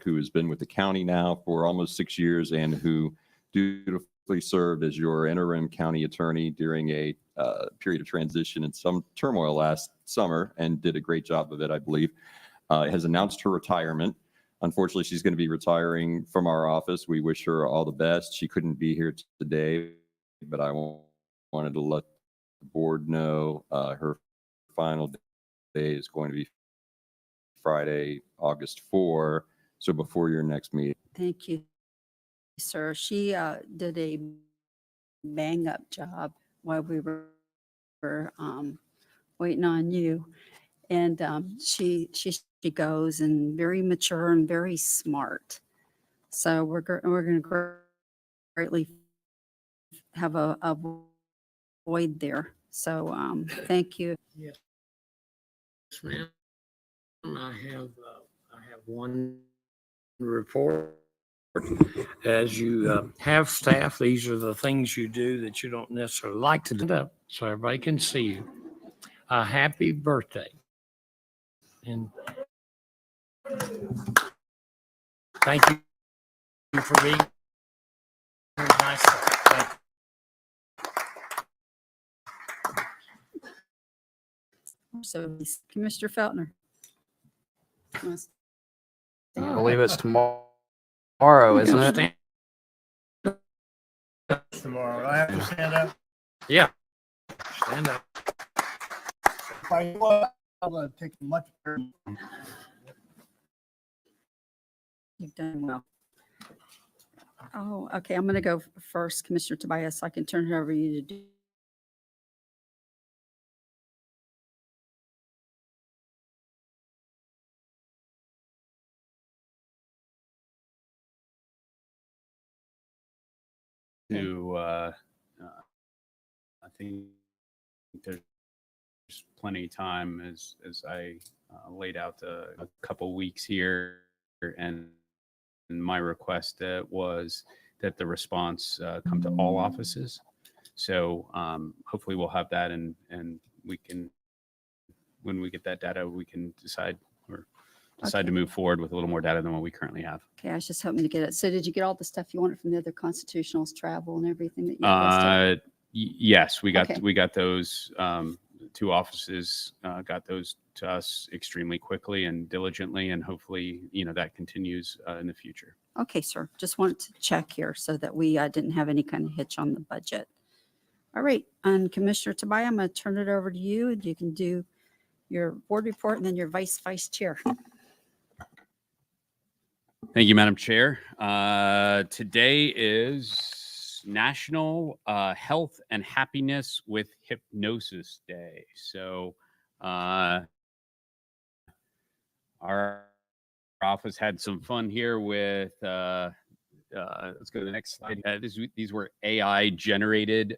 who has been with the county now for almost 6 years and who dutifully served as your interim county attorney during a period of transition and some turmoil last summer and did a great job of it, I believe, has announced her retirement. Unfortunately, she's going to be retiring from our office. We wish her all the best. She couldn't be here today, but I wanted to let the board know her final day is going to be Friday, August 4. So before your next meeting. Thank you, sir. She did a bang-up job while we were waiting on you. And she goes and very mature and very smart. So we're going to greatly have a void there. So thank you. Yes, ma'am. I have one report. As you have staff, these are the things you do that you don't necessarily like to do, so everybody can see you. Happy birthday. And thank you for being here. Nice. Thank you. So Commissioner Feltner. I believe it's tomorrow, isn't it? Tomorrow. I have to stand up. Yeah. Stand up. I'm going to take much. You've done well. Oh, okay. I'm going to go first, Commissioner Tobias. I can turn it over to you to do. I think there's plenty of time as I laid out a couple weeks here, and my request was that the response come to all offices. So hopefully we'll have that, and we can, when we get that data, we can decide to move forward with a little more data than what we currently have. Okay, I was just hoping to get it. So did you get all the stuff you wanted from the other constitutionals, travel and everything that you requested? Yes, we got Okay. we got those. Two offices got those to us extremely quickly and diligently, and hopefully, that continues in the future. Okay, sir. Just wanted to check here so that we didn't have any kind of hitch on the budget. All right, and Commissioner Tobias, I'm going to turn it over to you, and you can do your board report and then your vice chair. Thank you, Madam Chair. Today is National Health and Happiness with Hypnosis Day. So our office had some fun here with, let's go to the next slide. These were AI generated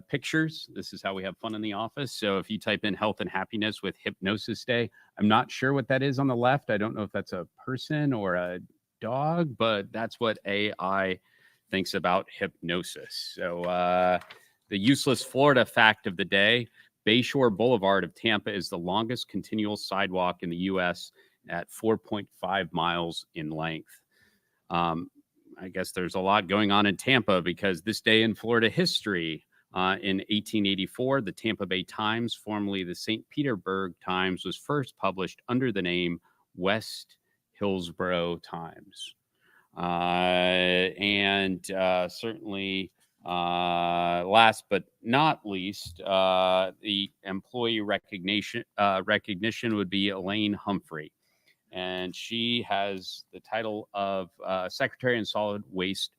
pictures. This is how we have fun in the office. So if you type in health and happiness with Hypnosis Day, I'm not sure what that is on the left. I don't know if that's a person or a dog, but that's what AI thinks about hypnosis. So the useless Florida fact of the day: Bayshore Boulevard of Tampa is the longest continual sidewalk in the U.S. at 4.5 miles in length. I guess there's a lot going on in Tampa because this day in Florida history, in 1884, the Tampa Bay Times, formerly the St. Petersburg Times, was first published under the name West Hillsborough Times. And certainly, last but not least, the employee recognition would be Elaine Humphrey. And she has the title of Secretary in Solid Waste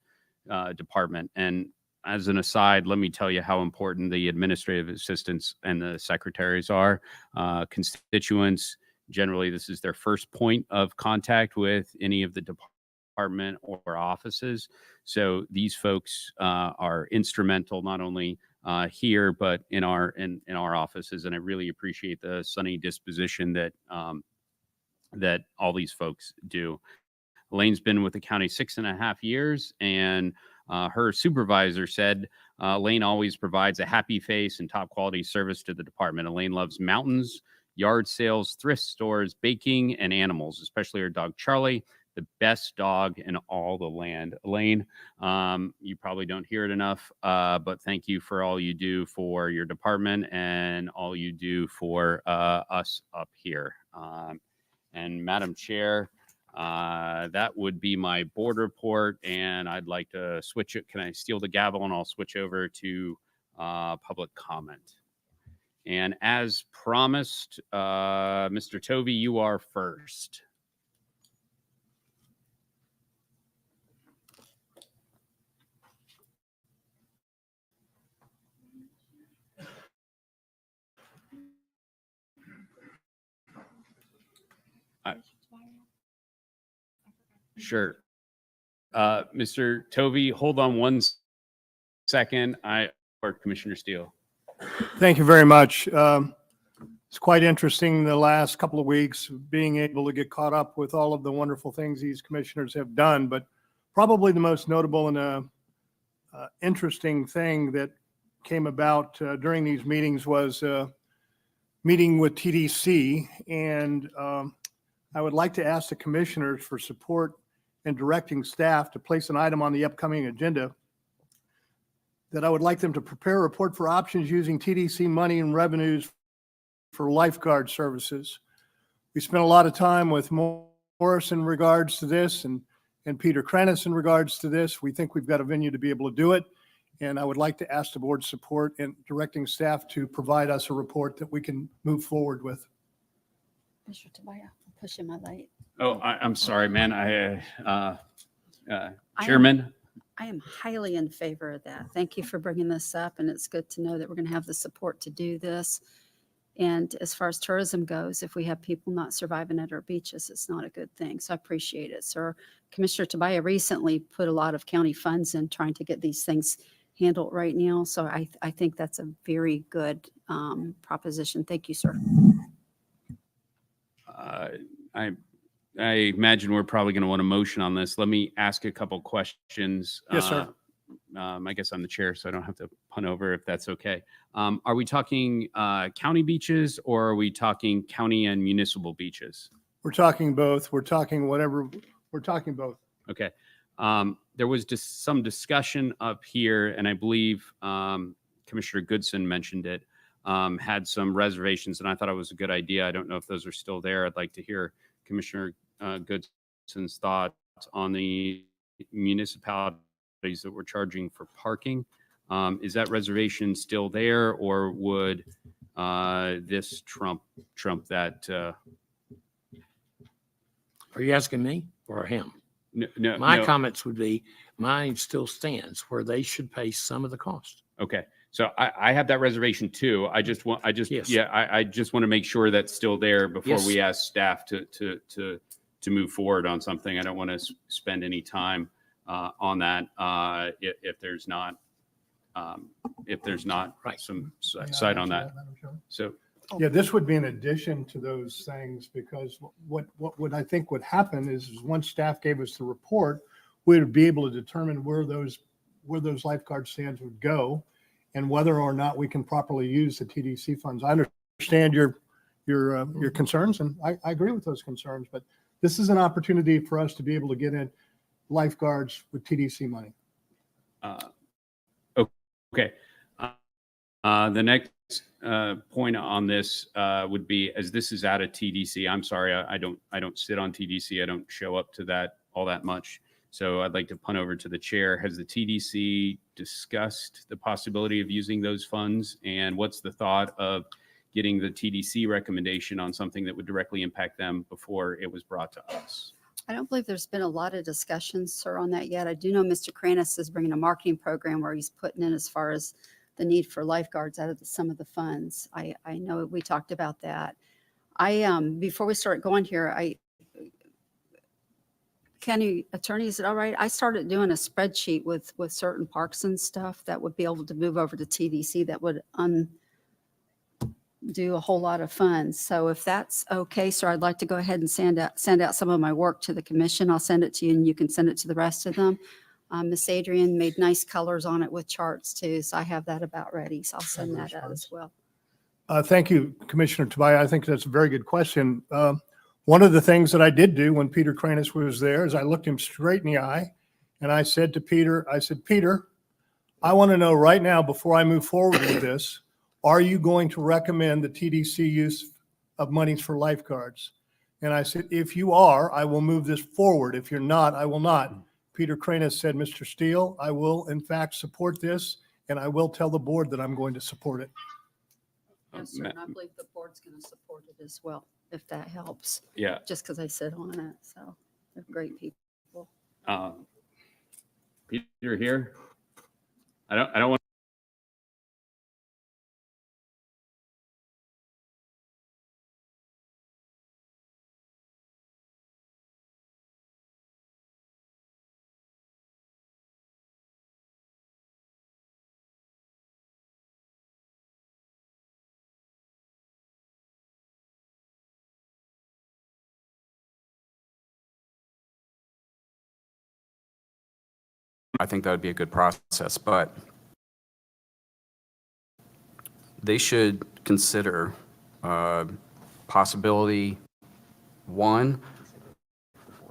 Department. And as an aside, let me tell you how important the administrative assistants and the secretaries are. Constituents, generally, this is their first point of contact with any of the department or offices. So these folks are instrumental not only here but in our offices, and I really appreciate the sunny disposition that that all these folks do. Elaine's been with the county 6.5 years, and her supervisor said Elaine always provides a happy face and top quality service to the department. Elaine loves mountains, yard sales, thrift stores, baking, and animals, especially her dog Charlie. the best dog in all the land. Elaine, you probably don't hear it enough, but thank you for all you do for your department and all you do for us up here. And Madam Chair, that would be my board report, and I'd like to switch it. Can I steal the gavel and I'll switch over to public comment. And as promised, Mr. Tovey, you are first. Sure. Mr. Tovey, hold on one second. Or Commissioner Steele. Thank you very much. It's quite interesting the last couple of weeks being able to get caught up with all of the wonderful things these commissioners have done, but probably the most notable and interesting thing that came about during these meetings was meeting with TDC. And I would like to ask the commissioners for support in directing staff to place an item on the upcoming agenda that I would like them to prepare a report for options using TDC money and revenues for lifeguard services. We spent a lot of time with Morris in regards to this and Peter Krennis in regards to this. We think we've got a venue to be able to do it. And I would like to ask the board's support in directing staff to provide us a report that we can move forward with. Mr. Tobiah, I'm pushing my light. Oh, I'm sorry, man. Chairman. I am highly in favor of that. Thank you for bringing this up, and it's good to know that we're going to have the support to do this. And as far as tourism goes, if we have people not surviving at our beaches, it's not a good thing. So I appreciate it, sir. Commissioner Tobiah recently put a lot of county funds in trying to get these things handled right now. So I think that's a very good proposition. Thank you, sir. I imagine we're probably going to want a motion on this. Let me ask a couple questions. Yes, sir. I guess I'm the chair, so I don't have to punt over if that's okay. Are we talking county beaches or are we talking county and municipal beaches? We're talking both. We're talking whatever. We're talking both. Okay. There was just some discussion up here, and I believe Commissioner Goodson mentioned it, had some reservations, and I thought it was a good idea. I don't know if those are still there. I'd like to hear Commissioner Goodson's thoughts on the municipalities that we're charging for parking. Is that reservation still there, or would this trump that? Are you asking me or him? No, My comments would be, mine still stands where they should pay some of the cost. Okay. So I have that reservation too. I just want to make sure that's still there before Yes. we ask staff to move forward on something. I don't want to spend any time on that if there's not Right. some sight on that. So Yeah, this would be in addition to those things, because what would I think would happen is once staff gave us the report, we would be able to determine where those lifeguard stands would go and whether or not we can properly use the TDC funds. I understand your concerns, and I agree with those concerns, but this is an opportunity for us to be able to get in lifeguards with TDC money. okay. The next point on this would be, as this is out of TDC. I'm sorry, I don't sit on TDC. I don't show up to that all that much. So I'd like to punt over to the chair. Has the TDC discussed the possibility of using those funds? And what's the thought of getting the TDC recommendation on something that would directly impact them before it was brought to us? I don't believe there's been a lot of discussions, sir, on that yet. I do know Mr. Kranis is bringing a marketing program where he's putting in as far as the need for lifeguards out of some of the funds. I know we talked about that. Before we start going here, County Attorney, is it all right? I started doing a spreadsheet with certain parks and stuff that would be able to move over to TDC that would do a whole lot of funds. So if that's okay, sir, I'd like to go ahead and send out some of my work to the commission. I'll send it to you and you can send it to the rest of them. Miss Adrian made nice colors on it with charts too. So I have that about ready. So I'll send that out as well. Thank you, Commissioner Tobiah. I think that's a very good question. One of the things that I did do when Peter Kranis was there is I looked him straight in the eye and I said to Peter, Peter, I want to know right now before I move forward with this, are you going to recommend the TDC use of monies for lifeguards? And I said, if you are, I will move this forward. If you're not, I will not. Peter Kranis said, Mr. Steele, I will in fact support this, and I will tell the board that I'm going to support it. Yes, sir. And I believe the board's going to support it as well, if that helps, Yeah. just because I sit on it. So they're great people. Peter here. I don't want. I think that would be a good process, but they should consider possibility one,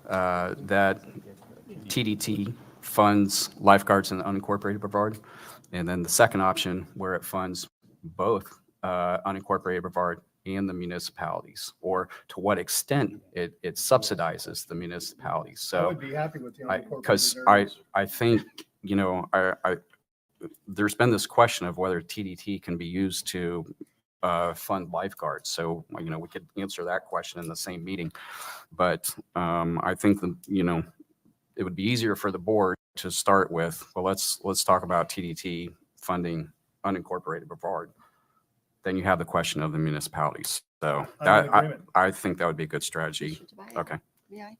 that TDT funds lifeguards in the unincorporated Brevard. And then the second option where it funds both unincorporated Brevard and the municipalities, or to what extent it subsidizes the municipalities. I So would be happy with the because unincorporated areas. I think, you know, there's been this question of whether TDT can be used to fund lifeguards. So, you know, we could answer that question in the same meeting. But I think, you know, it would be easier for the board to start with, well, let's talk about TDT funding unincorporated Brevard. Then you have the question of the municipalities. So I'm in agreement. I think that would be a good strategy. Okay. Yeah.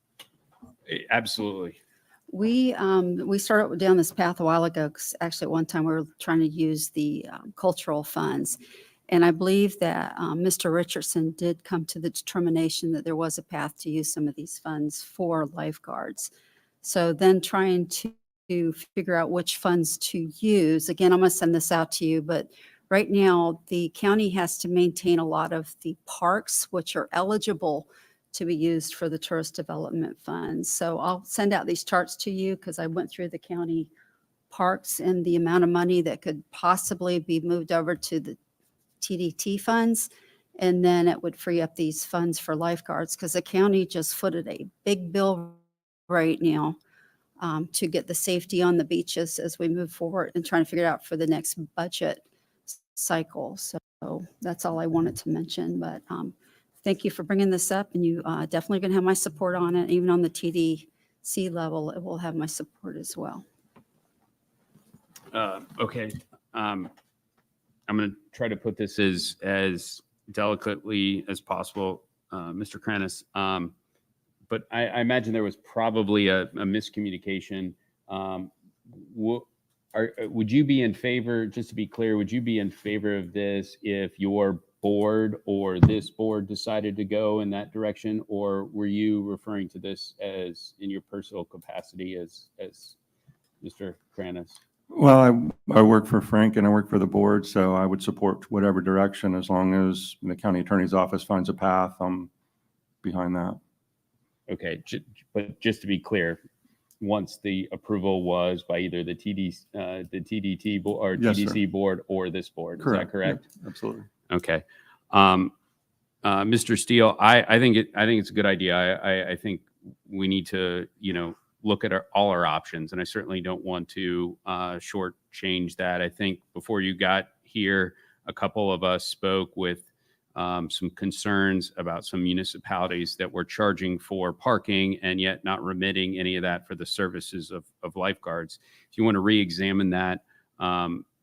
Absolutely. We started down this path a while ago, 'cause actually at one time we were trying to use the cultural funds. And I believe that Mr. Richardson did come to the determination that there was a path to use some of these funds for lifeguards. So then trying to figure out which funds to use, again, I'm going to send this out to you, but right now the county has to maintain a lot of the parks, which are eligible to be used for the tourist development funds. So I'll send out these charts to you because I went through the county parks and the amount of money that could possibly be moved over to the TDT funds. And then it would free up these funds for lifeguards because the county just footed a big bill right now to get the safety on the beaches as we move forward and trying to figure it out for the next budget cycle. So that's all I wanted to mention, but thank you for bringing this up, and you definitely going to have my support on it. Even on the TDC level, it will have my support as well. Okay. I'm going to try to put this as delicately as possible, Mr. Kranis. But I imagine there was probably a miscommunication. Would you be in favor, just to be clear, would you be in favor of this if your board or this board decided to go in that direction? Or were you referring to this as in your personal capacity as Mr. Kranis? Well, I work for Frank and I work for the board, so I would support whatever direction as long as the county attorney's office finds a path. I'm behind that. Okay, but just to be clear, once the approval was by either the TDT board or Yes, TDC sir. board or this board, is that correct? Yep, absolutely. Okay. Mr. Steele, I think it's a good idea. I think we need to, look at all our options, and I certainly don't want to shortchange that. I think before you got here, a couple of us spoke with some concerns about some municipalities that were charging for parking and yet not remitting any of that for the services of lifeguards. If you want to re-examine that,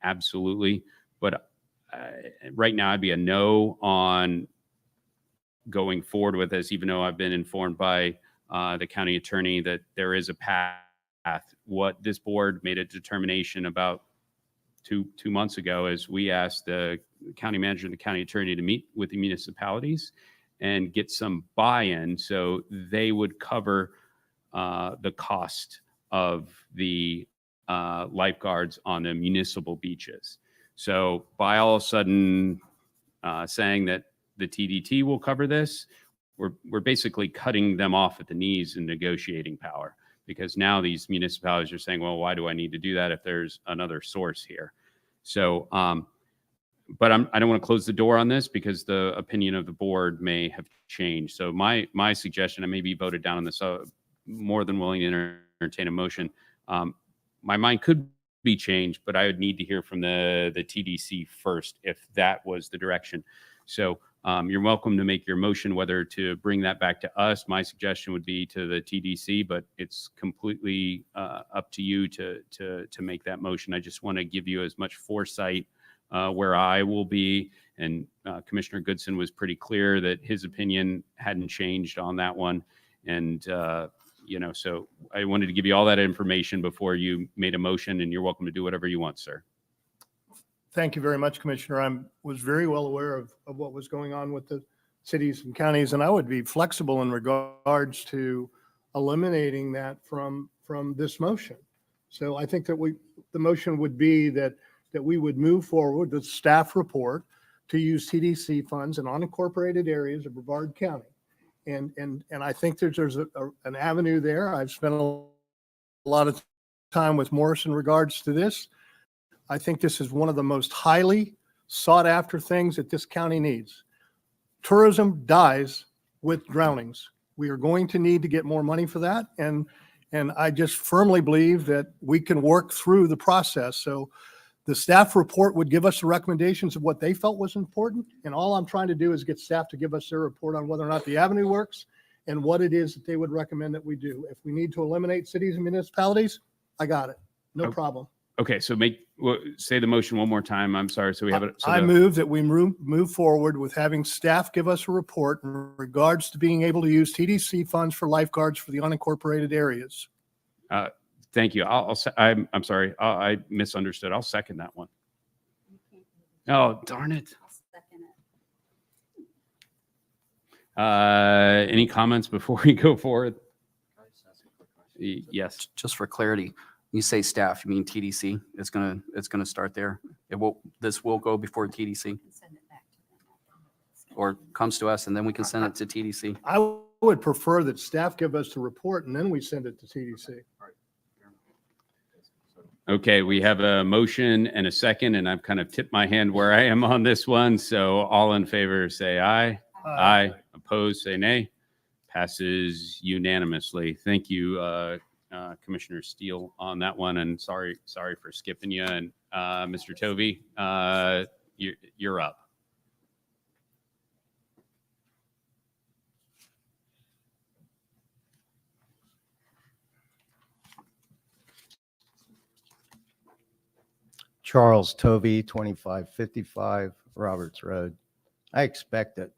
absolutely. But right now I'd be a no on going forward with this, even though I've been informed by the county attorney that there is a path. What this board made a determination about two months ago is we asked the county manager and the county attorney to meet with the municipalities and get some buy-in so they would cover the cost of the lifeguards on the municipal beaches. So by all of a sudden saying that the TDT will cover this, we're basically cutting them off at the knees in negotiating power, because now these municipalities are saying, well, why do I need to do that if there's another source here? So, but I don't want to close the door on this because the opinion of the board may have changed. So my suggestion, I may be voted down on this, more than willing to entertain a motion. My mind could be changed, but I would need to hear from the TDC first if that was the direction. So you're welcome to make your motion, whether to bring that back to us. My suggestion would be to the TDC, but it's completely up to you to make that motion. I just want to give you as much foresight where I will be. And Commissioner Goodson was pretty clear that his opinion hadn't changed on that one. And, so I wanted to give you all that information before you made a motion, and you're welcome to do whatever you want, sir. Thank you very much, Commissioner. I was very well aware of what was going on with the cities and counties, and I would be flexible in regards to eliminating that from this motion. So I think that the motion would be that we would move forward with staff report to use TDC funds in unincorporated areas of Brevard County. And I think there's an avenue there. I've spent a lot of time with Morris in regards to this. I think this is one of the most highly sought after things that this county needs. Tourism dies with drownings. We are going to need to get more money for that. And I just firmly believe that we can work through the process. So the staff report would give us the recommendations of what they felt was important. And all I'm trying to do is get staff to give us their report on whether or not the avenue works and what it is that they would recommend that we do. If we need to eliminate cities and municipalities, I got it. No problem. Okay, so say the motion one more time. I'm sorry. So we have it. So I move that we move forward with having staff give us a report in regards to being able to use TDC funds for lifeguards for the unincorporated areas. Thank you. I'm sorry. I misunderstood. I'll second that one. Oh, darn it. I'll second it. Any comments before we go forward? Yes. Just for clarity, you say staff, you mean TDC? It's gonna start there. This will go before TDC, Send it back to them. or comes to us and then we can send it to TDC. I would prefer that staff give us the report and then we send it to TDC. Okay, we have a motion and a second, and I've kind of tipped my hand where I am on this one. So all in favor, say aye. Aye. Opposed, say nay. Passes unanimously. Thank you, Commissioner Steele, on that one. And sorry for skipping you. And Mr. Tovey, you're up. Charles Tovey, 2555 Roberts Road. I expect it.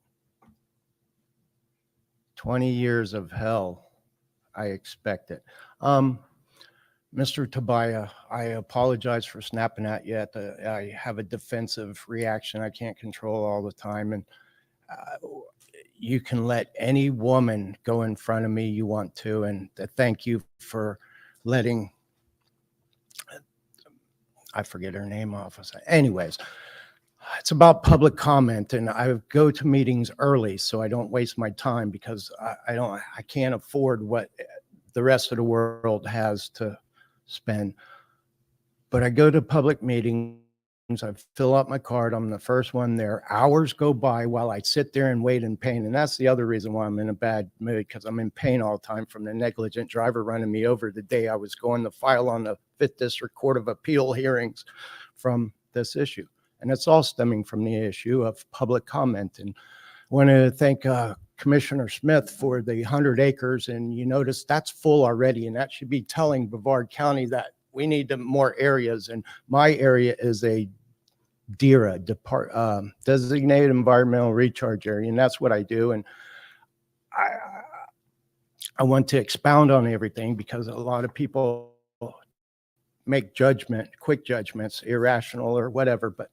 20 years of hell. I expect it. Mr. Tobiah, I apologize for snapping at you. I have a defensive reaction I can't control all the time. And you can let any woman go in front of me you want to. And thank you for letting, I forget her name off. Anyways, it's about public comment, and I go to meetings early so I don't waste my time because I can't afford what the rest of the world has to spend. But I go to public meetings, I fill out my card, I'm the first one there. Hours go by while I sit there and wait in pain. And that's the other reason why I'm in a bad mood, because I'm in pain all the time from the negligent driver running me over the day I was going to file on the 5th District Court of Appeal hearings from this issue. And it's all stemming from the issue of public comment. And I want to thank Commissioner Smith for the 100 acres. And you notice that's full already. And that should be telling Brevard County that we need more areas. And my area is a DERA, designated environmental recharge area. And that's what I do. And I want to expound on everything because a lot of people make quick judgments, irrational or whatever, but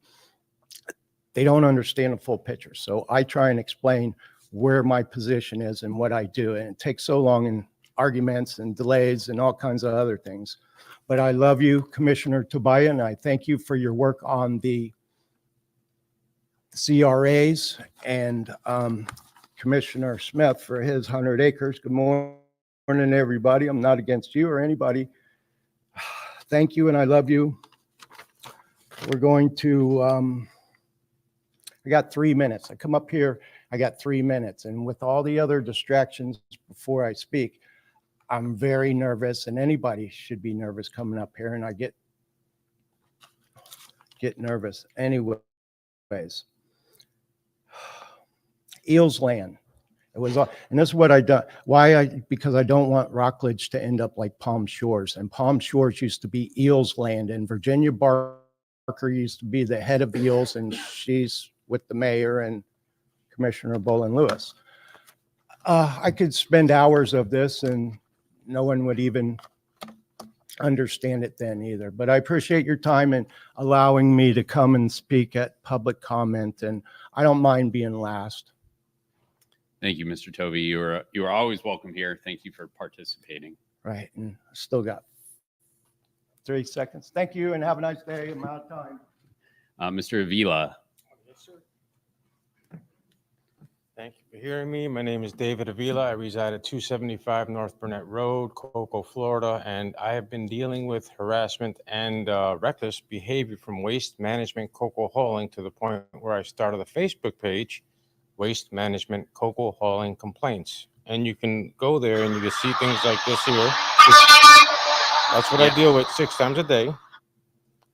they don't understand the full picture. So I try and explain where my position is and what I do. And it takes so long in arguments and delays and all kinds of other things. But I love you, Commissioner Tobiah, and I thank you for your work on the CRAs. And Commissioner Smith for his 100 acres. Good morning, everybody. I'm not against you or anybody. Thank you, and I love you. We're going to, I got 3 minutes. I come up here, I got 3 minutes. And with all the other distractions before I speak, I'm very nervous, and anybody should be nervous coming up here, and I get nervous anyways. Eels Land. It was, and this is what I done. Because I don't want Rockledge to end up like Palm Shores. And Palm Shores used to be Eels Land, and Virginia Barker used to be the head of Eels, and she's with the mayor and Commissioner Bolin Lewis. I could spend hours of this, and no one would even understand it then either. But I appreciate your time and allowing me to come and speak at public comment, and I don't mind being last. Thank you, Mr. Tovey. You are always welcome here. Thank you for participating. Right, and I still got 3 seconds. Thank you, and have a nice day. I'm out of time. Mr. Avila. Thank you for hearing me. My name is David Avila. I reside at 275 North Burnett Road, Cocoa, Florida, and I have been dealing with harassment and reckless behavior from Waste Management Cocoa Hauling to the point where I started a Facebook page, Waste Management Cocoa Hauling Complaints. And you can go there and you can see things like this here. That's what I deal with 6 times a day,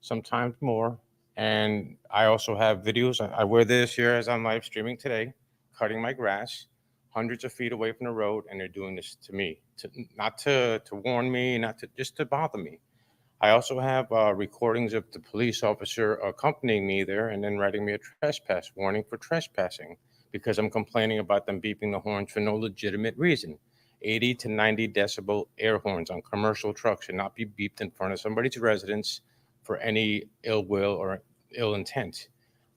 sometimes more. And I also have videos. I wear this here as I'm live streaming today, cutting my grass hundreds of feet away from the road, and they're doing this to me, not to warn me, just to bother me. I also have recordings of the police officer accompanying me there and then writing me a trespass warning for trespassing because I'm complaining about them beeping the horns for no legitimate reason. 80 to 90 decibel air horns on commercial trucks should not be beeped in front of somebody's residence for any ill will or ill intent.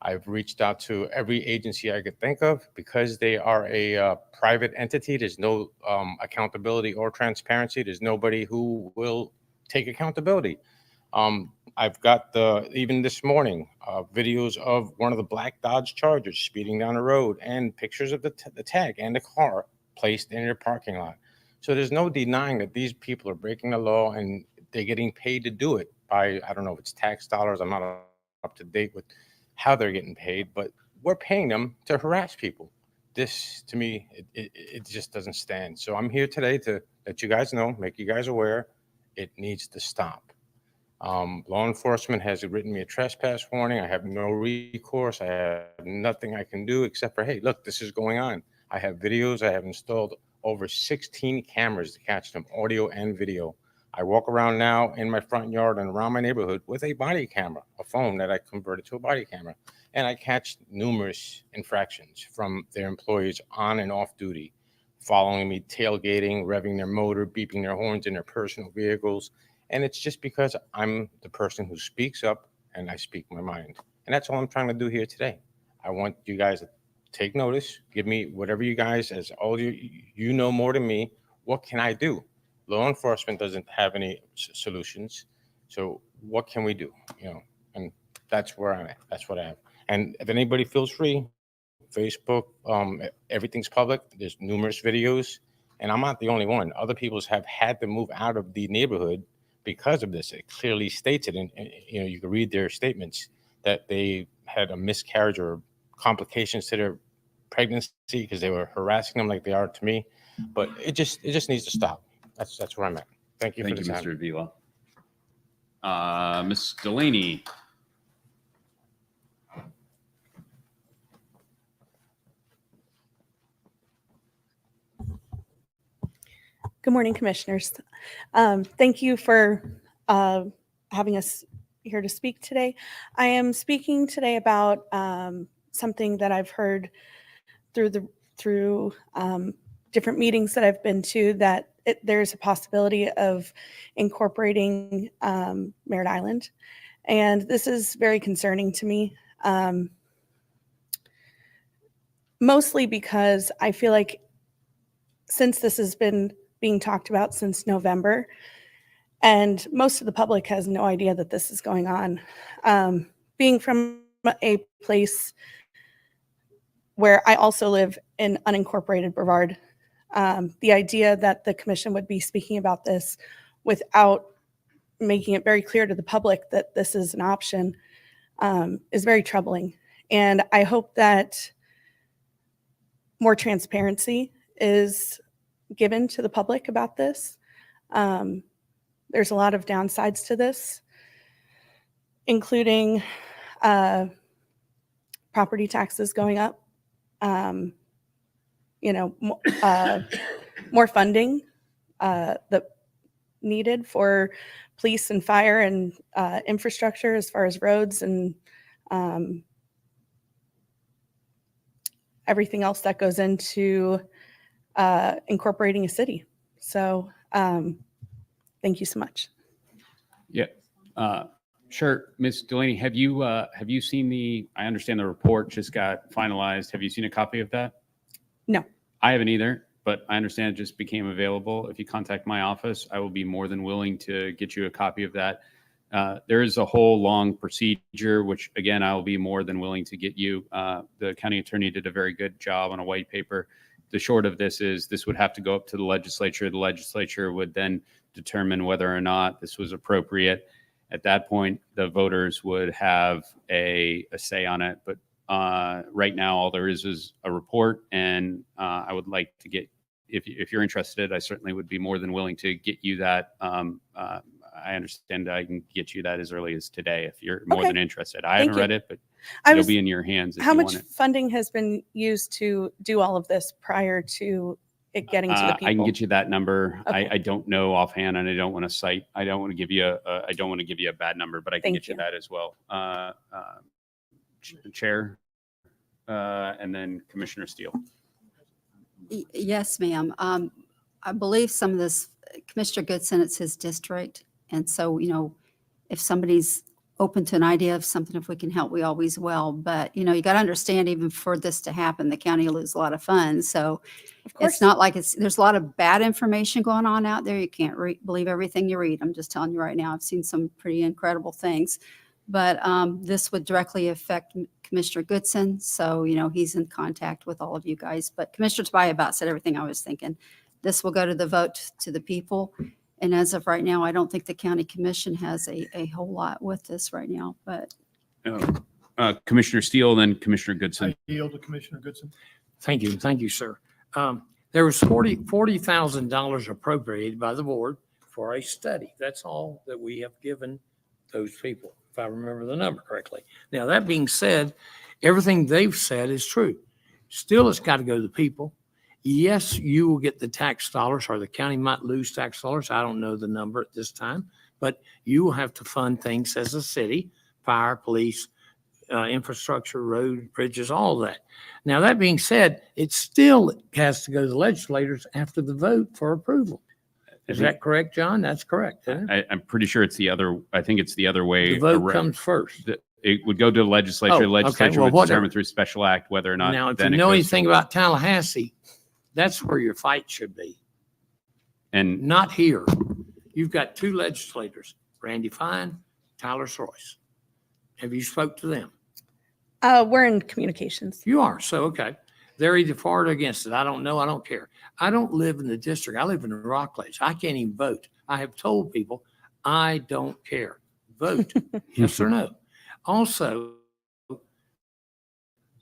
I've reached out to every agency I could think of. Because they are a private entity, there's no accountability or transparency. There's nobody who will take accountability. I've got even this morning, videos of one of the black Dodge Chargers speeding down the road and pictures of the tag and the car placed in their parking lot. So there's no denying that these people are breaking the law and they're getting paid to do it by, I don't know if it's tax dollars. I'm not up to date with how they're getting paid, but we're paying them to harass people. This, to me, it just doesn't stand. So I'm here today to let you guys know, make you guys aware, it needs to stop. Law enforcement has written me a trespass warning. I have no recourse. I have nothing I can do except for, hey, look, this is going on. I have videos. I have installed over 16 cameras to catch them, audio and video. I walk around now in my front yard and around my neighborhood with a body camera, a phone that I converted to a body camera. And I catch numerous infractions from their employees on and off duty, following me, tailgating, revving their motor, beeping their horns in their personal vehicles. And it's just because I'm the person who speaks up and I speak my mind. And that's all I'm trying to do here today. I want you guys to take notice, give me whatever you guys, as all you know more than me, what can I do? Law enforcement doesn't have any solutions. So what can we do? And that's where I'm at. That's what I have. And if anybody feels free, Facebook, everything's public. There's numerous videos, and I'm not the only one. Other people have had to move out of the neighborhood because of this. It clearly states it, and you can read their statements that they had a miscarriage or complications to their pregnancy because they were harassing them like they are to me. But it just needs to stop. That's where I'm at. Thank you for the time. Mr. Avila. Ms. Delaney. Good morning, Commissioners. Thank you for having us here to speak today. I am speaking today about something that I've heard through different meetings that I've been to, that there's a possibility of incorporating Merritt Island. And this is very concerning to me, mostly because I feel like since this has been being talked about since November, and most of the public has no idea that this is going on. Being from a place where I also live in unincorporated Brevard. The idea that the commission would be speaking about this without making it very clear to the public that this is an option is very troubling. And I hope that more transparency is given to the public about this. There's a lot of downsides to this, including property taxes going up, more funding that needed for police and fire and infrastructure as far as roads and everything else that goes into incorporating a city. So thank you so much. Yeah. Sure. Ms. Delaney, have you seen I understand the report just got finalized. Have you seen a copy of that? No. I haven't either, but I understand it just became available. If you contact my office, I will be more than willing to get you a copy of that. There is a whole long procedure, which again, I will be more than willing to get you. The county attorney did a very good job on a white paper. The short of this is this would have to go up to the legislature. The legislature would then determine whether or not this was appropriate. At that point, the voters would have a say on it. But right now, all there is a report. And I would like to get, if you're interested, I certainly would be more than willing to get you that. I understand I can get you that as early as today if you're more Okay. than interested. I Thank haven't you. read it, but I it'll was, be in your hands if how you much want it. funding has been used to do all of this prior to it getting to the people? I can get you that number. Okay. I don't know offhand, and I don't want to cite. I don't want to give you a bad number, but I can Thank get you you. that as well. Chair, and then Commissioner Steele. Yes, ma'am. I believe some of this, Commissioner Goodson, it's his district. And so, if somebody's open to an idea of something, if we can help, we always will. But, you got to understand, even for this to happen, the county will lose a lot of funds. So Of course. it's not like there's a lot of bad information going on out there. You can't believe everything you read. I'm just telling you right now, I've seen some pretty incredible things. But this would directly affect Commissioner Goodson. So, he's in contact with all of you guys. But Commissioner Tobias about said everything I was thinking. This will go to the vote to the people. And as of right now, I don't think the county commission has a whole lot with this right now, but Commissioner Steele, then Commissioner Goodson. I yield to Commissioner Goodson. Thank you. Thank you, sir. There was $40,000 appropriated by the board for a study. That's all that we have given those people, if I remember the number correctly. Now, that being said, everything they've said is true. Still, it's got to go to the people. Yes, you will get the tax dollars, or the county might lose tax dollars. I don't know the number at this time, but you will have to fund things as a city, fire, police, infrastructure, road, bridges, all of that. Now, that being said, it still has to go to the legislators after the vote for approval. Is that correct, John? That's correct. Isn't it? I'm pretty sure it's the other. I think it's the other way. The vote around. comes first. It would go to the legislature. Oh, The okay. legislature Well, would whatever. determine through special act whether or not. Now, if then you it know goes- anything about Tallahassee, that's where your fight should be, and not here. You've got two legislators, Randy Fine, Tyler Royce. Have you spoke to them? We're in communications. You are, so okay. They're either for it or against it. I don't know. I don't care. I don't live in the district. I live in Rockledge. I can't even vote. I have told people, I don't care. Vote, yes or no. Also,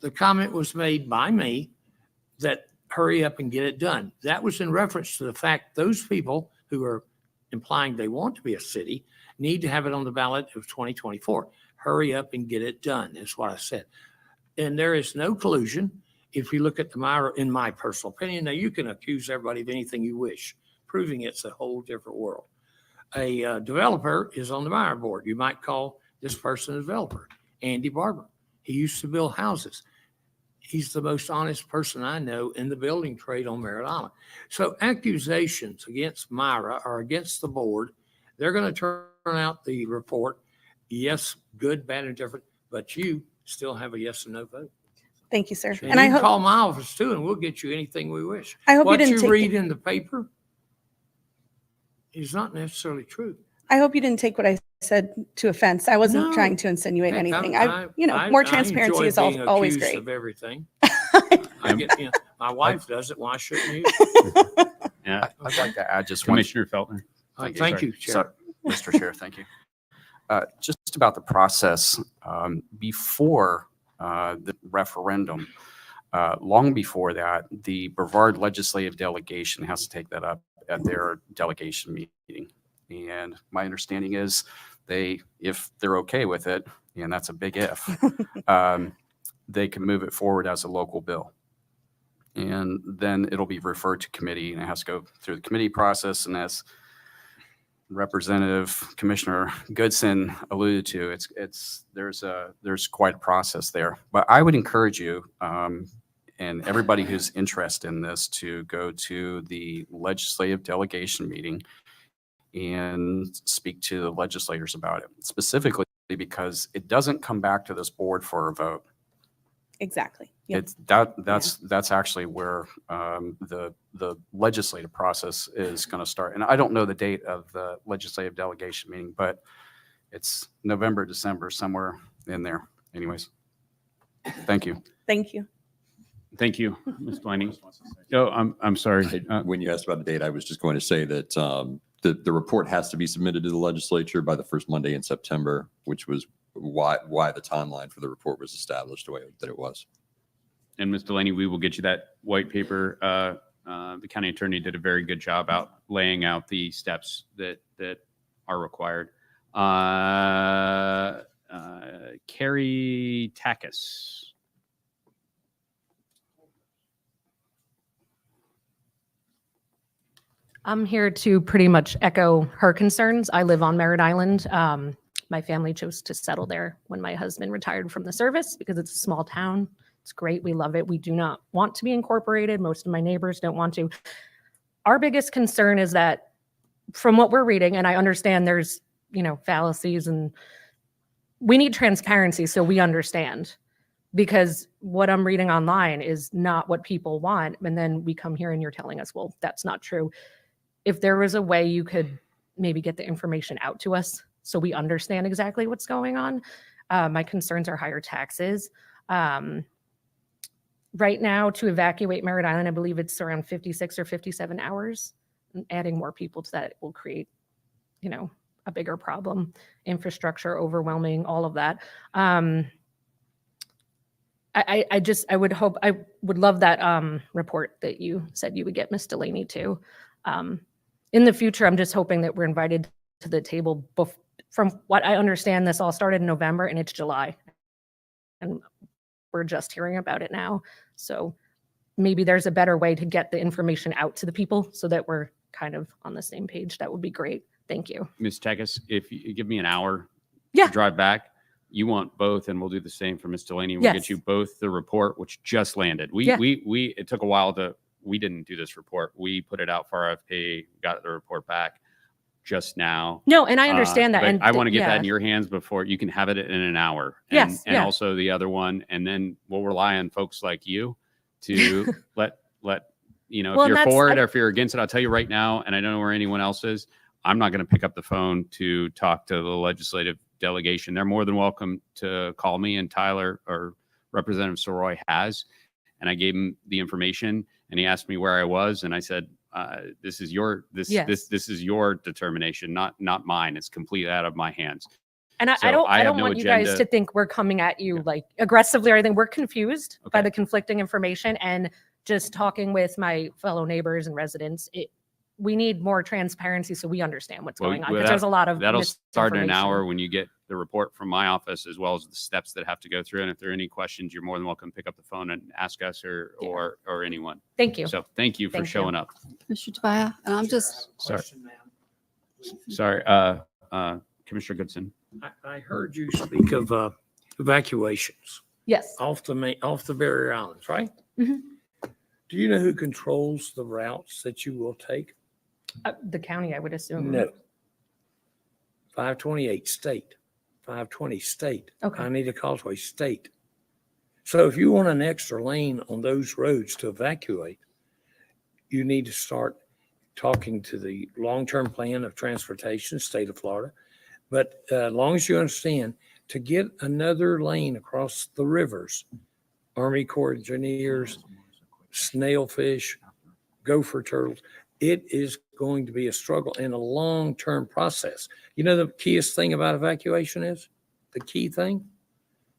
the comment was made by me that hurry up and get it done. That was in reference to the fact those people who are implying they want to be a city need to have it on the ballot of 2024. Hurry up and get it done, is what I said. And there is no collusion. If you look at the Myra, in my personal opinion, now you can accuse everybody of anything you wish, proving it's a whole different world. A developer is on the Myra board. You might call this person a developer, Andy Barber. He used to build houses. He's the most honest person I know in the building trade on Merritt Island. So accusations against Myra or against the board, they're going to turn out the report. Yes, good, bad, and different, but you still have a yes or no vote. Thank you, sir. And And I you can hope, call my office too, and we'll get you anything we wish. I hope you What didn't you take read it. in the paper is not necessarily true. I hope you didn't take what I said to offense. I wasn't No. trying to insinuate Heck, anything. I More enjoy transparency is being always accused great. of everything. I get, you know, my wife does it. Why shouldn't you? Yeah. I'd like to add just one. Commissioner Feltner. Thank you, Chair. Sorry, Mr. Chair, thank you. Just about the process, before the referendum, long before that, the Brevard legislative delegation has to take that up at their delegation meeting. And my understanding is if they're okay with it, and that's a big if, they can move it forward as a local bill. And then it'll be referred to committee and it has to go through the committee process. And as Representative Commissioner Goodson alluded to, there's quite a process there. But I would encourage you and everybody who's interested in this to go to the legislative delegation meeting and speak to the legislators about it, specifically because it doesn't come back to this board for a vote. Exactly. Yep. That's actually where the legislative process is going to start. And I don't know the date of the legislative delegation meeting, but it's November, December, somewhere in there. Anyways, thank you. Thank you. Thank you, Ms. Blaney. Oh, I'm sorry. When you asked about the date, I was just going to say that the report has to be submitted to the legislature by the first Monday in September, which was why the timeline for the report was established the way that it was. And Ms. Delaney, we will get you that white paper. The county attorney did a very good job out laying out the steps that are required. Carrie Takis. I'm here to pretty much echo her concerns. I live on Merritt Island. My family chose to settle there when my husband retired from the service because it's a small town. It's great. We love it. We do not want to be incorporated. Most of my neighbors don't want to. Our biggest concern is that from what we're reading, and I understand there's, fallacies, and we need transparency so we understand, because what I'm reading online is not what people want. And then we come here and you're telling us, well, that's not true. If there was a way you could maybe get the information out to us so we understand exactly what's going on. My concerns are higher taxes. Right now, to evacuate Merritt Island, I believe it's around 56 or 57 hours. And adding more people to that will create, a bigger problem. Infrastructure overwhelming, all of that. I would love that report that you said you would get Ms. Delaney to. In the future, I'm just hoping that we're invited to the table. From what I understand, this all started in November and it's July. And we're just hearing about it now. So maybe there's a better way to get the information out to the people so that we're kind of on the same page. That would be great. Thank you. Ms. Takis, if you give me an hour Yeah. to drive back, you want both, and we'll do the same for Ms. Delaney. We'll get Yes. you both the report, which just landed. Yeah. It took a while we didn't do this report. We put it out for RFP, got the report back just now. No, and I understand that. But And I want to get that yeah. in your hands before you can have it in an hour. And, Yes, and yeah. also the other one. And then we'll rely on folks like you to let, Well, if you're and that's- for it or if you're against it. I'll tell you right now, and I don't know where anyone else is, I'm not going to pick up the phone to talk to the legislative delegation. They're more than welcome to call me, and Tyler or Representative Soroy has. And I gave him the information, and he asked me where I was, and I said, "This is your Yes. this is your determination, not mine. It's completely out of my hands." And So I don't I have no want you guys agenda. to think we're coming at you like aggressively or anything. We're confused by Okay. the conflicting information, and just talking with my fellow neighbors and residents. We need more transparency so we understand what's Well, going on, well, because there's a lot of That'll start in an misinformation. hour when you get the report from my office, as well as the steps that have to go through. And if there are any questions, you're more than welcome to pick up the phone and ask us or anyone. Thank you. So thank you for Thank you. showing up. Mr. Tobias, and I'm just, Sorry, Commissioner Goodson. I heard you speak of evacuations Yes. off the barrier islands, right? Mhm. Do you know who controls the routes that you will take? The county, I would assume. No. 528 state, 520 state, Okay. Alameda Causeway state. So if you want an extra lane on those roads to evacuate, you need to start talking to the long-term plan of transportation, state of Florida. But as long as you understand, to get another lane across the rivers, Army Corps of Engineers, snailfish, gopher turtles. It is going to be a struggle and a long-term process. You know, the keyest thing about evacuation is, the key thing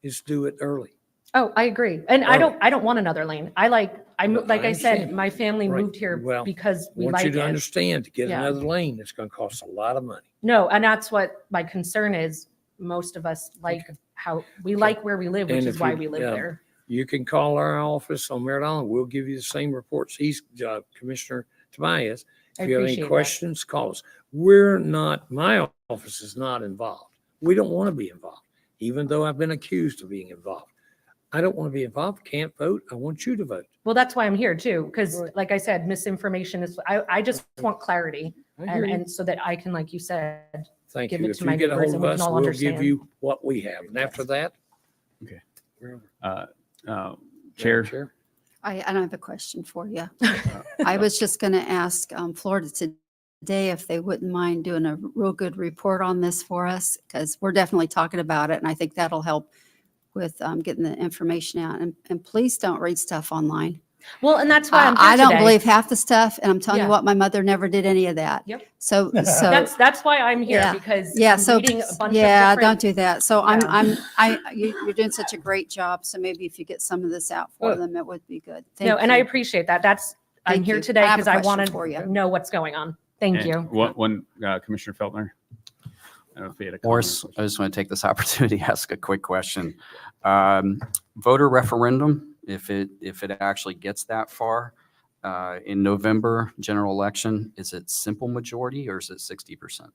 is do it early. Oh, I agree. And I Early. don't want another lane. Like I said, understand. my family Right. moved here Well, because I we want like you to it. understand, to get Yeah. another lane, it's going to cost a lot of money. No, and that's what my concern is. Most of us like how we like where we live, which And is if why you- we live yeah. there. You can call our office on Merritt Island. We'll give you the same reports Commissioner Tobias. I If you have any appreciate that. questions, call us. My office is not involved. We don't want to be involved, even though I've been accused of being involved. I don't want to be involved. Can't vote. I want you to vote. Well, that's why I'm here too, because Right. like I said, misinformation is, I just want clarity. I hear you. And so that I can, like you said, Thank give you. it If to you my get a neighbors hold and of we can us, all we'll give understand. you what we have. And after that. Okay. we're over. Chair. Chair. I have a question for you. I was just going to ask Florida today if they wouldn't mind doing a real good report on this for us, because we're definitely talking about it, and I think that'll help with getting the information out. And please don't read stuff online. Well, and that's why I'm here I don't today. believe half the stuff, and I'm telling Yeah. you what, my mother never did any of that. Yep. So That's why I'm here, Yeah. because yeah, I'm so reading a bunch yeah, of don't different. do that. So Yeah. you're doing such a great job. So maybe if you get some of this out for Good. them, it would be good. No, Thank and I you. appreciate that. I'm Thank here you. today I have a because I question want for you. to know what's going on. Thank And you. One, Commissioner Feltner. I don't know if you had a comment. Morris, I just want to take this opportunity to ask a quick question. Voter referendum, if it actually gets that far, in November general election, is it simple majority or is it 60%?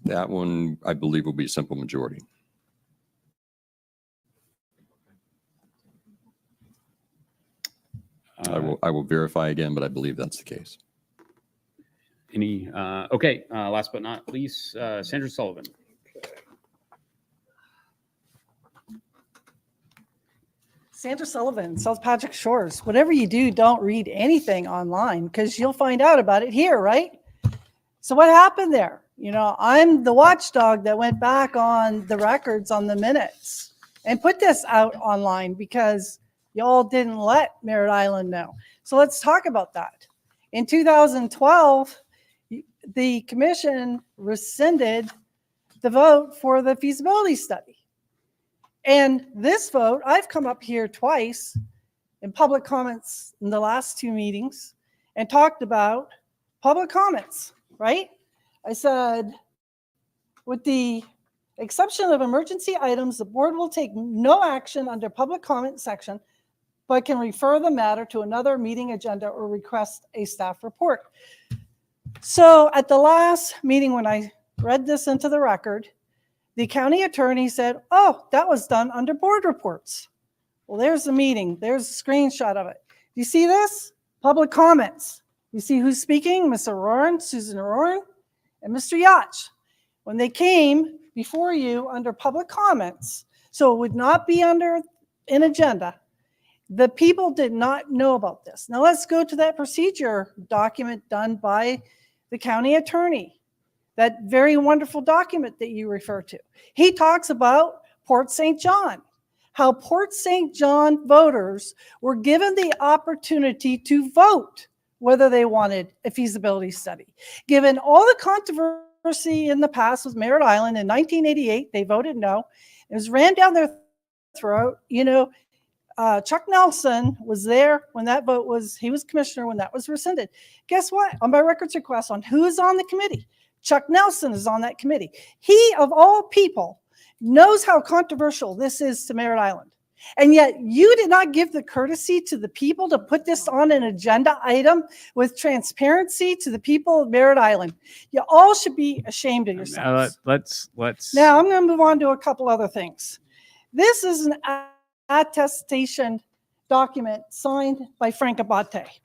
That one, I believe, will be a simple majority. I will verify again, but I believe that's the case. Okay, last but not least, Sandra Sullivan. Sandra Sullivan, South Patrick Shores. Whatever you do, don't read anything online because you'll find out about it here, right? So what happened there? You know, I'm the watchdog that went back on the records on the minutes and put this out online because y'all didn't let Merritt Island know. So let's talk about that. In 2012, the commission rescinded the vote for the feasibility study. And this vote, I've come up here twice in public comments in the last two meetings and talked about public comments, right? I said, with the exception of emergency items, the board will take no action under public comment section, but can refer the matter to another meeting agenda or request a staff report. So at the last meeting, when I read this into the record, the county attorney said, oh, that was done under board reports. Well, there's the meeting. There's a screenshot of it. You see this? Public comments. You see who's speaking? Mr. Roran, Susan Roran, and Mr. Yacht. When they came before you under public comments, so it would not be under an agenda, the people did not know about this. Now let's go to that procedure document done by the county attorney. That very wonderful document that you refer to. He talks about Port St. John, how Port St. John voters were given the opportunity to vote whether they wanted a feasibility study. Given all the controversy in the past with Merritt Island in 1988, they voted no. It was ran down their throat. You know, Chuck Nelson was there when that vote was, he was commissioner when that was rescinded. Guess what? On my records request on who is on the committee, Chuck Nelson is on that committee. He, of all people, knows how controversial this is to Merritt Island. And yet you did not give the courtesy to the people to put this on an agenda item with transparency to the people of Merritt Island. You all should be ashamed of yourselves. Let's. Now I'm going to move on to a couple other things. This is an attestation document signed by Frank Abate.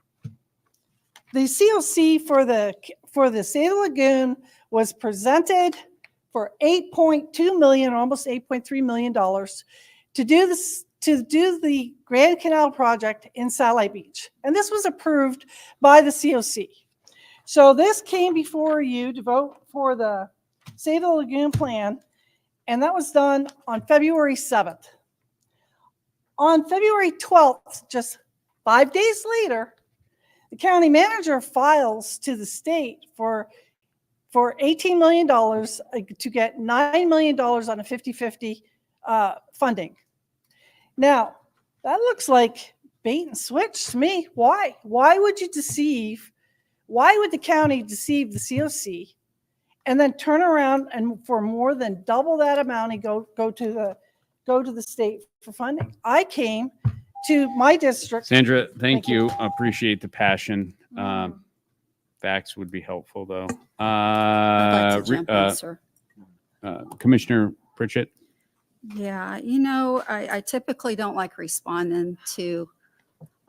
The COC for the Sailor Lagoon was presented for $8.2 million, almost $8.3 million, to do the Grand Canal project in Satellite Beach. And this was approved by the COC. So this came before you to vote for the Save the Lagoon plan, and that was done on February 7th. On February 12th, just 5 days later, the county manager files to the state for $18 million to get $9 million on a 50-50 funding. Now, that looks like bait and switch to me. Why? Why would you deceive? Why would the county deceive the COC and then turn around and for more than double that amount and go to the state for funding? I came to my district. Sandra, thank Thank you. you. Appreciate the passion. Facts would be helpful, though. I'd like to jump in, sir. Commissioner Pritchett. Yeah, I typically don't like responding to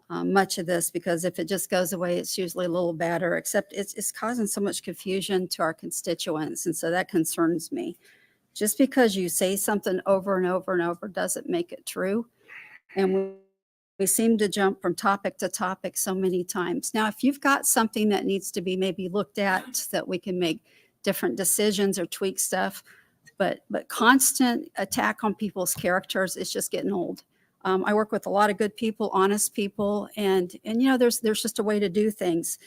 much of this because if it just goes away, it's usually a little better, except it's causing so much confusion to our constituents. And so that concerns me. Just because you say something over and over and over doesn't make it true. And we seem to jump from topic to topic so many times. Now, if you've got something that needs to be maybe looked at so that we can make different decisions or tweak stuff, but constant attack on people's characters is just getting old. I work with a lot of good people, honest people, and there's just a way to do things,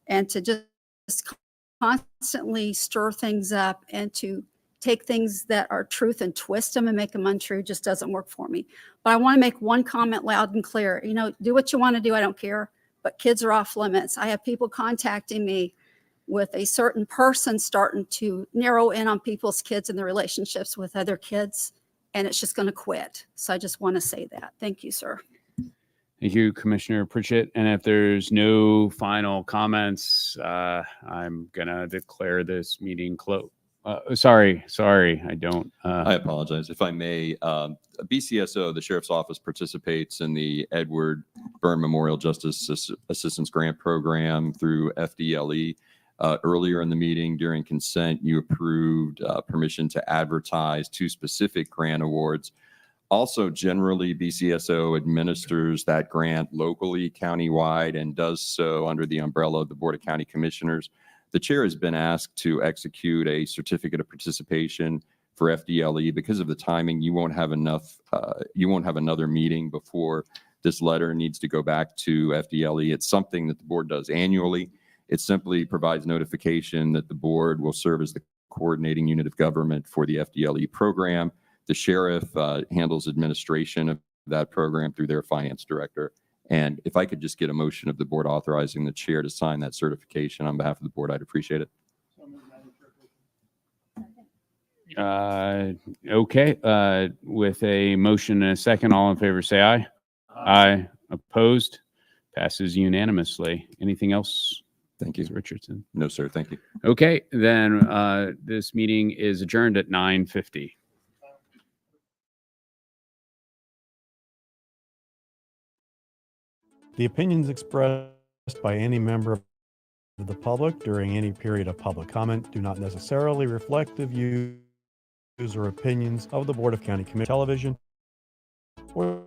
and to just constantly stir things up and to take things that are truth and twist them and make them untrue just doesn't work for me. But I want to make one comment loud and clear. Do what you want to do. I don't care. But kids are off limits. I have people contacting me with a certain person starting to narrow in on people's kids and their relationships with other kids, and it's just going to quit. So I just want to say that. Thank you, sir. Thank you, Commissioner Pritchett. And if there's no final comments, I'm going to declare this meeting closed. Sorry, I don't. I apologize. If I may, BCSO, the Sheriff's Office, participates in the Edward Byrne Memorial Justice Assistance Grant Program through FDLE. Earlier in the meeting, during consent, you approved permission to advertise 2 specific grant awards. Also, generally, BCSO administers that grant locally, countywide, and does so under the umbrella of the Board of County Commissioners. The chair has been asked to execute a certificate of participation for FDLE. Because of the timing, you won't have another meeting before this letter needs to go back to FDLE. It's something that the board does annually. It simply provides notification that the board will serve as the coordinating unit of government for the FDLE program. The sheriff handles administration of that program through their finance director. And if I could just get a motion of the board authorizing the chair to sign that certification on behalf of the board, I'd appreciate it. Okay. With a motion and a second, all in favor, say aye. Aye. Opposed? Passes unanimously. Anything else? Thank you. Ms. Richardson? No, sir. Thank you. Okay, then this meeting is adjourned at 9:50. The opinions expressed by any member of the public during any period of public comment do not necessarily reflect the views or opinions of the Board of County Commission Television or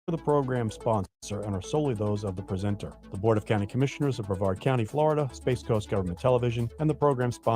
the program sponsor and are solely those of the presenter. The Board of County Commissioners of Brevard County, Florida, Space Coast Government Television, and the program sponsor